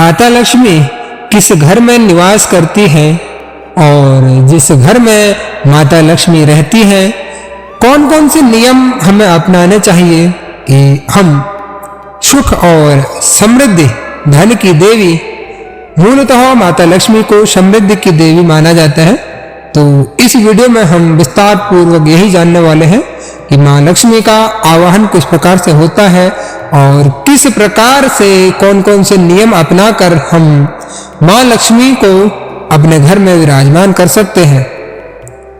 माता लक्ष्मी किस घर में निवास करती हैं और जिस घर में माता लक्ष्मी रहती हैं, कौन कौन से नियम हमें अपनाने चाहिए कि हम सुख और समृद्धि, धन की देवी, मूलतः माता लक्ष्मी को समृद्धि की देवी माना जाता है। तो इस वीडियो में हम विस्तार पूर्वक यही जानने वाले हैं कि माँ लक्ष्मी का आवाहन किस प्रकार से होता है और किस प्रकार से कौन कौन से नियम अपनाकर हम माँ लक्ष्मी को अपने घर में विराजमान कर सकते हैं।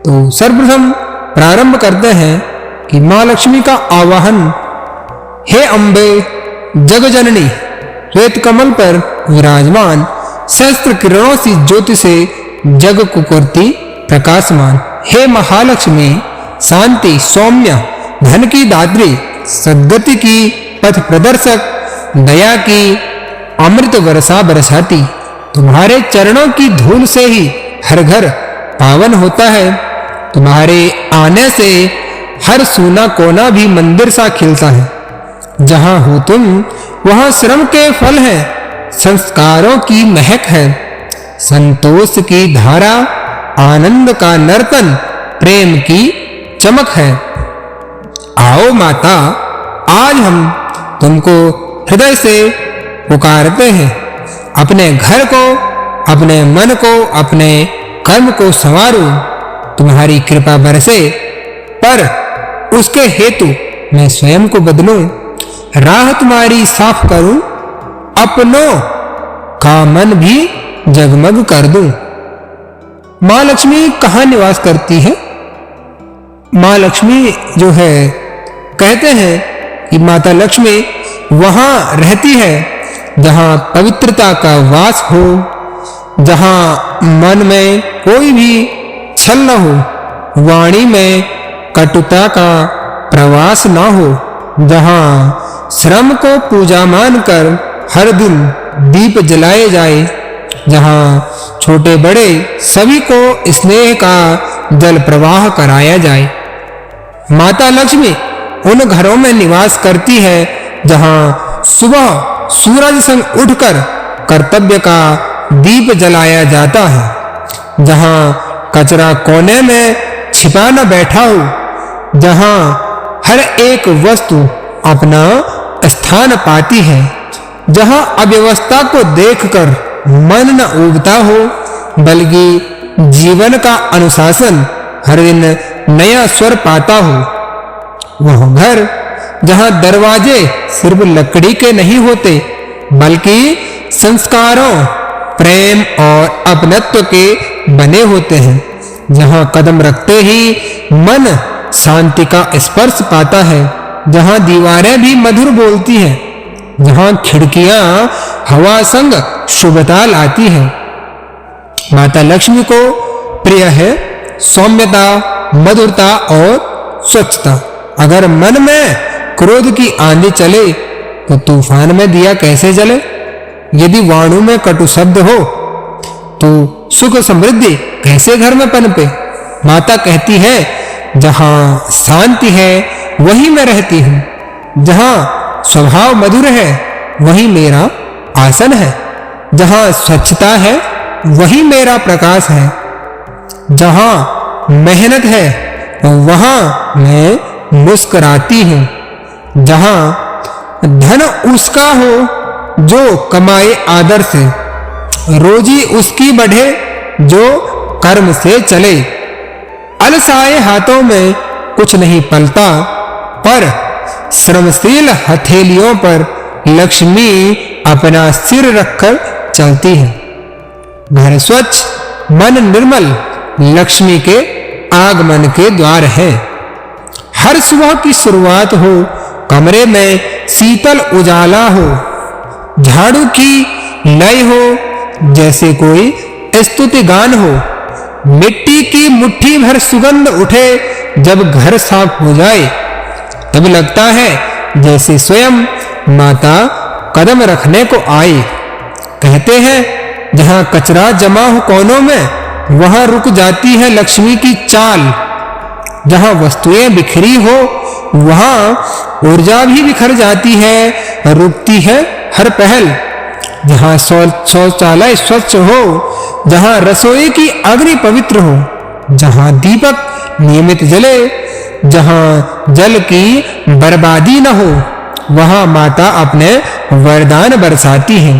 तो सर्वप्रथम प्रारंभ करते हैं कि माँ लक्ष्मी का आवाहन। हे अम्बे जगजननी, श्वेत कमल पर विराजमान, सहस्त्र किरणों सी ज्योति से जग को करती प्रकाशमान। हे महालक्ष्मी, शांति, सौम्य, धन की दात्री, सद्गति की पथ प्रदर्शक, दया की अमृत वर्षा बरसाती, तुम्हारे चरणों की धूल से ही हर घर पावन होता है। तुम्हारे आने से हर सूना कोना भी मंदिर सा खिलता है। जहां हो तुम वहां श्रम के फल है, संस्कारों की महक है, संतोष की धारा, आनंद का नर्तन, प्रेम की चमक है। आओ माता, आज हम तुमको हृदय से पुकारते हैं। अपने घर को, अपने मन को, अपने कर्म को संवारो, तुम्हारी कृपा बरसे, पर उसके हेतु मैं स्वयं को बदलूं, राह तुम्हारी साफ करूं, अपनों का मन भी जगमग कर दूं। माँ लक्ष्मी कहाँ निवास करती है? माँ लक्ष्मी जो है, कहते हैं कि माता लक्ष्मी वहां रहती है जहां पवित्रता का वास हो, जहां मन में कोई भी छल न हो, वाणी में कटुता का प्रवास न हो, जहां श्रम को पूजा मानकर हर दिन दीप जलाए जाए, जहां छोटे बड़े सभी को स्नेह का जल प्रवाह कराया जाए। माता लक्ष्मी उन घरों में निवास करती है जहां सुबह सूरज संग उठकर कर्तव्य का दीप जलाया जाता है, जहां कचरा कोने में छिपा न बैठा हो, जहां हर एक वस्तु अपना स्थान पाती है, जहां अव्यवस्था को देखकर मन न उबता हो, बल्कि जीवन का अनुशासन हर दिन नया स्वर पाता हो। वह घर जहां दरवाजे सिर्फ लकड़ी के नहीं होते, बल्कि संस्कारों, प्रेम और अपनत्व के बने होते हैं, जहां कदम रखते ही मन शांति का स्पर्श पाता है, जहां दीवारें भी मधुर बोलती हैं, जहां खिड़कियां हवा संग शुभता लाती हैं। माता लक्ष्मी को प्रिय है सौम्यता, मधुरता और स्वच्छता। अगर मन में क्रोध की आंधी चले तो तूफान में दिया कैसे जले? यदि वाणु में कटु शब्द हो तो सुख समृद्धि कैसे घर में पनपे? माता कहती है, जहां शांति है वहीं मैं रहती हूं, जहां स्वभाव मधुर है वहीं मेरा आसन है, जहां स्वच्छता है वहीं मेरा प्रकाश है, जहां मेहनत है वहां मैं मुस्कुराती हूं, जहां धन उसका हो जो कमाए आदर से, रोजी उसकी बढ़े जो कर्म से चले। अलसाए हाथों में कुछ नहीं पलता, पर श्रमशील हथेलियों पर लक्ष्मी अपना सिर रखकर चलती है। घर स्वच्छ, मन निर्मल, लक्ष्मी के आगमन के द्वार है। हर सुबह की शुरुआत हो, कमरे में शीतल उजाला हो, झाड़ू की लय हो जैसे कोई स्तुति गान हो, मिट्टी की मुट्ठी भर सुगंध उठे जब घर साफ हो जाए, तब लगता है जैसे स्वयं माता कदम रखने को आए। कहते हैं, जहां कचरा जमा हो कोनों में, वहां रुक जाती है लक्ष्मी की चाल, जहां वस्तुएं बिखरी हो वहां ऊर्जा भी बिखर जाती है, रुकती है हर पहल। जहां शौचालय स्वच्छ हो, जहां रसोई की अग्नि पवित्र हो, जहां दीपक नियमित जले, जहां जल की बर्बादी न हो, वहां माता अपने वरदान बरसाती है।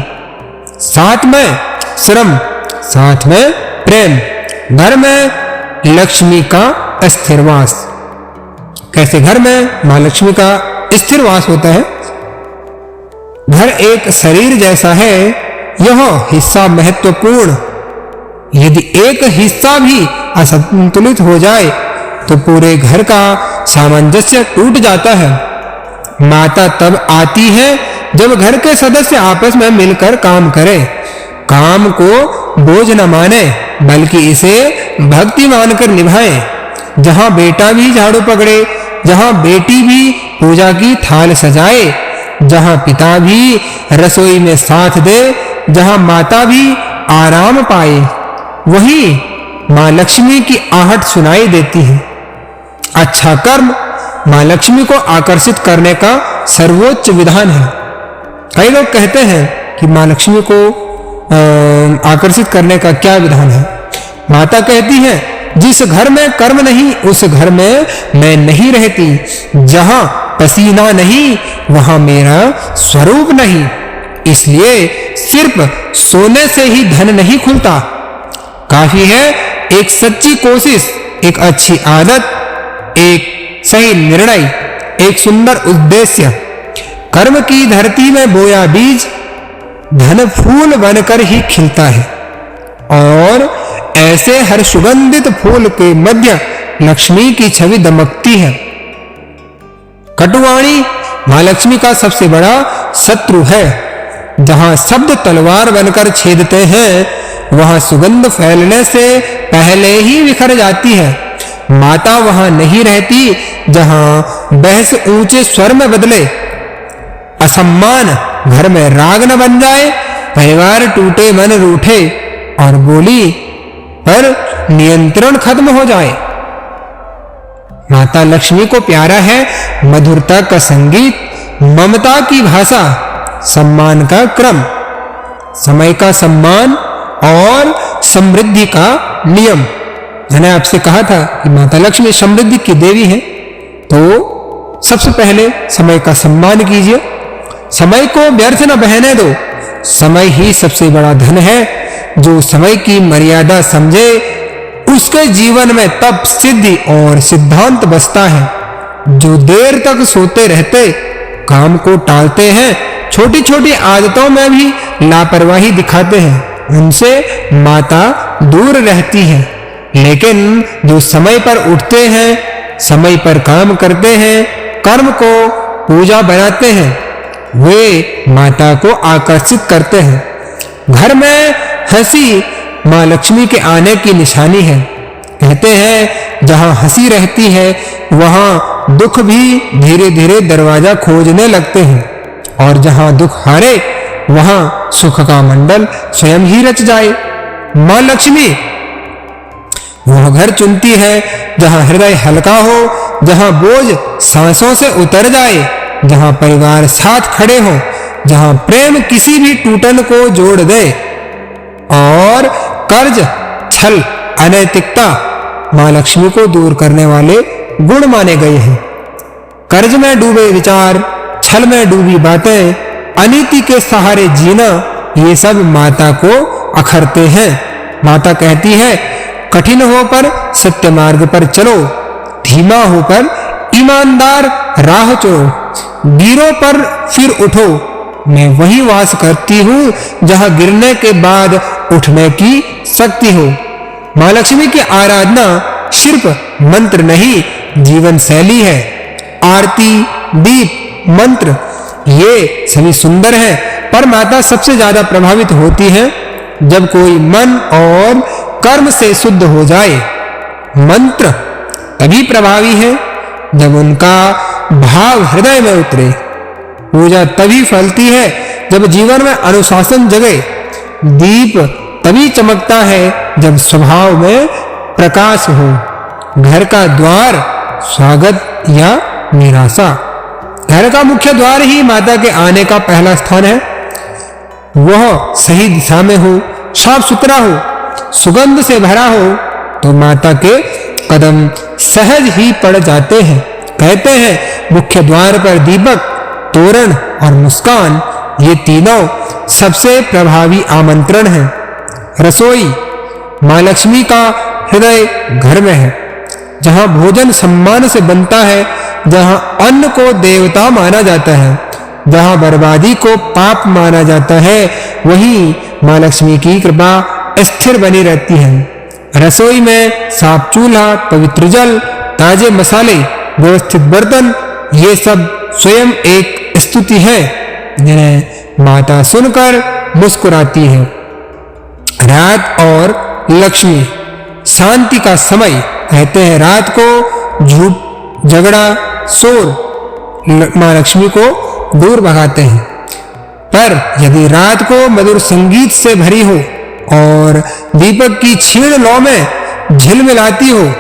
साथ में श्रम, साथ में प्रेम, घर में लक्ष्मी का स्थिरवास। कैसे घर में मां लक्ष्मी का स्थिरवास होता है? घर एक शरीर जैसा है, यह हिस्सा महत्वपूर्ण। यदि एक हिस्सा भी असंतुलित हो जाए तो पूरे घर का सामंजस्य टूट जाता है। माता तब आती है जब घर के सदस्य आपस में मिलकर काम करें, काम को बोझ न माने बल्कि इसे भक्ति मानकर निभाएं। जहां बेटा भी झाड़ू पकड़े, जहां बेटी भी पूजा की थाल सजाए, जहां पिता भी रसोई में साथ दे, जहां माता भी आराम पाए, वही मां लक्ष्मी की आहट सुनाई देती है। अच्छा कर्म मां लक्ष्मी को आकर्षित करने का सर्वोच्च विधान है। कई लोग कहते हैं कि मां लक्ष्मी को आकर्षित करने का क्या विधान है? माता कहती है, जिस घर में कर्म नहीं उस घर में मैं नहीं रहती, जहां पसीना नहीं वहां मेरा स्वरूप नहीं। इसलिए सिर्फ सोने से ही धन नहीं खुलता, काफी है एक सच्ची कोशिश, एक अच्छी आदत, एक सही निर्णय, एक सुंदर उद्देश्य। कर्म की धरती में बोया बीज धन फूल बनकर ही खिलता है, और ऐसे हर सुगंधित फूल के मध्य लक्ष्मी की छवि दमकती है। कटुवाणी मां लक्ष्मी का सबसे बड़ा शत्रु है। जहां शब्द तलवार बनकर छेदते हैं, वहां सुगंध फैलने से पहले ही बिखर जाती है। माता वहां नहीं रहती जहां बहस ऊंचे स्वर में बदले, असम्मान घर में राग न बन जाए, परिवार टूटे मन रूठे और बोली पर नियंत्रण खत्म हो जाए। माता लक्ष्मी को प्यारा है मधुरता का संगीत, ममता की भाषा, सम्मान का क्रम, समय का सम्मान और समृद्धि का नियम। मैंने आपसे कहा था कि माता लक्ष्मी समृद्धि की देवी है, तो सबसे पहले समय का सम्मान कीजिए। समय को व्यर्थ न बहने दो। समय ही सबसे बड़ा धन है। जो समय की मर्यादा समझे उसके जीवन में तप, सिद्धि और सिद्धांत बसता है। जो देर तक सोते रहते, काम को टालते हैं, छोटी छोटी आदतों में भी लापरवाही दिखाते हैं, उनसे माता दूर रहती है। लेकिन जो समय पर उठते हैं, समय पर काम करते हैं, कर्म को पूजा बनाते हैं, वे माता को आकर्षित करते हैं। घर में हंसी मां लक्ष्मी के आने की निशानी है। कहते हैं जहां हंसी रहती है वहां दुख भी धीरे धीरे दरवाजा खोजने लगते हैं, और जहां दुख हारे वहां सुख का मंडल स्वयं ही रच जाए। मां लक्ष्मी वह घर चुनती है जहां हृदय हल्का हो, जहां बोझ सांसों से उतर जाए, जहां परिवार साथ खड़े हो, जहां प्रेम किसी भी टूटन को जोड़ दे, और कर्ज, छल, अनैतिकता मां लक्ष्मी को दूर करने वाले गुण माने गए हैं। कर्ज में डूबे विचार, छल में डूबी बातें, अनीति के सहारे जीना, ये सब माता को अखरते हैं। माता कहती है कठिन हो पर सत्य मार्ग पर चलो, धीमा हो पर ईमानदार राह चुनो, गिरो पर फिर उठो। मैं वही वास करती हूं जहां गिरने के बाद उठने की शक्ति हो। मां लक्ष्मी की आराधना सिर्फ मंत्र नहीं, जीवन शैली है। आरती, दीप, मंत्र ये सभी सुंदर हैं, पर माता सबसे ज्यादा प्रभावित होती है जब कोई मन और कर्म से शुद्ध हो जाए। मंत्र तभी प्रभावी है जब उनका भाव हृदय में उतरे। पूजा तभी फलती है जब जीवन में अनुशासन जगे। दीप तभी चमकता है जब स्वभाव में प्रकाश हो। घर का द्वार स्वागत या निराशा। घर का मुख्य द्वार ही माता के आने का पहला स्थान है। वह सही दिशा में हो, साफ सुथरा हो, सुगंध से भरा हो, तो माता के कदम सहज ही पड़ जाते हैं। कहते हैं मुख्य द्वार पर दीपक, तोरण और मुस्कान, ये तीनों सबसे प्रभावी आमंत्रण हैं। रसोई मां लक्ष्मी का हृदय घर में है। जहां भोजन सम्मान से बनता है, जहां अन्न को देवता माना जाता है, जहां बर्बादी को पाप माना जाता है, वहीं मां लक्ष्मी की कृपा स्थिर बनी रहती है। रसोई में साफ चूल्हा, पवित्र जल, ताजे मसाले, व्यवस्थित बर्तन, ये सब स्वयं एक स्तुति है जिन्हें माता सुनकर मुस्कुराती है। रात और लक्ष्मी, शांति का समय। कहते हैं रात को झूठ, झगड़ा, शोर मां लक्ष्मी को दूर भगाते हैं। पर यदि रात को मधुर संगीत से भरी हो और दीपक की क्षीण लौ में झिलमिलाती हो,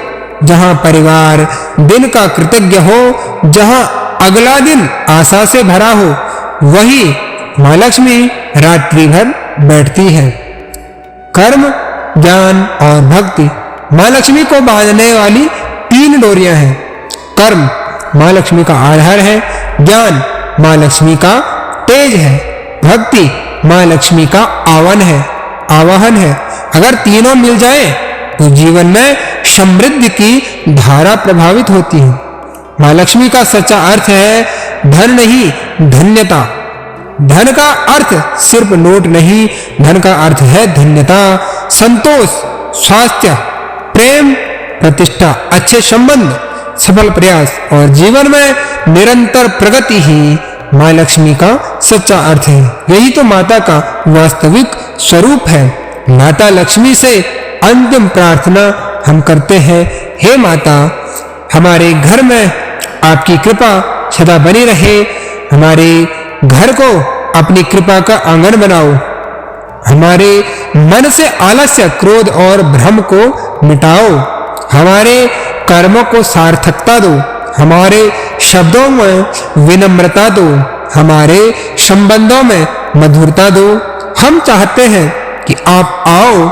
जहां परिवार दिन का कृतज्ञ हो, जहां अगला दिन आशा से भरा हो, वही मां लक्ष्मी रात्रि भर बैठती है। कर्म, ज्ञान और भक्ति मां लक्ष्मी को बांधने वाली तीन डोरियां हैं। कर्म मां लक्ष्मी का आधार है, ज्ञान मां लक्ष्मी का तेज है, भक्ति मां लक्ष्मी का आवाहन है। अगर तीनों मिल जाएं, तो जीवन में समृद्धि की धारा प्रभावित होती है। मां लक्ष्मी का सच्चा अर्थ है धन नहीं, धन्यता। धन का अर्थ सिर्फ नोट नहीं, धन का अर्थ है धन्यता, संतोष, स्वास्थ्य, प्रेम, प्रतिष्ठा, अच्छे संबंध, सफल प्रयास और जीवन में निरंतर प्रगति ही मां लक्ष्मी का सच्चा अर्थ है। यही तो माता का वास्तविक स्वरूप है। माता लक्ष्मी से अंतिम प्रार्थना हम करते हैं, हे माता, हमारे घर में आपकी कृपा सदा बनी रहे। हमारे घर को अपनी कृपा का आंगन बनाओ। हमारे मन से आलस्य, क्रोध और भ्रम को मिटाओ। हमारे कर्मों को सार्थकता दो। हमारे शब्दों में विनम्रता दो। हमारे संबंधों में मधुरता दो। हम चाहते हैं कि आप आओ,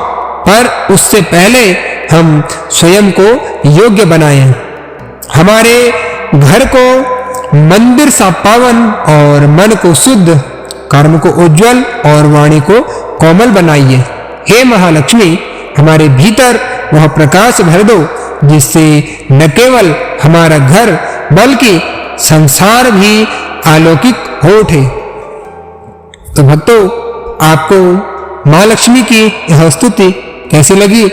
पर उससे पहले हम स्वयं को योग्य बनाएं। हमारे घर को मंदिर सा पावन और मन को शुद्ध, कर्म को उज्जवल और वाणी को कोमल बनाइए। हे महालक्ष्मी, हमारे भीतर वह प्रकाश भर दो जिससे न केवल हमारा घर बल्कि संसार भी अलौकिक हो उठे। तो भक्तों, आपको मां लक्ष्मी की यह स्तुति कैसी लगी?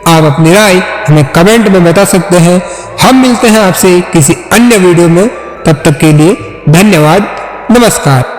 आप अपनी राय हमें कमेंट में बता सकते हैं। हम मिलते हैं आपसे किसी अन्य वीडियो में। तब तक के लिए धन्यवाद। नमस्कार।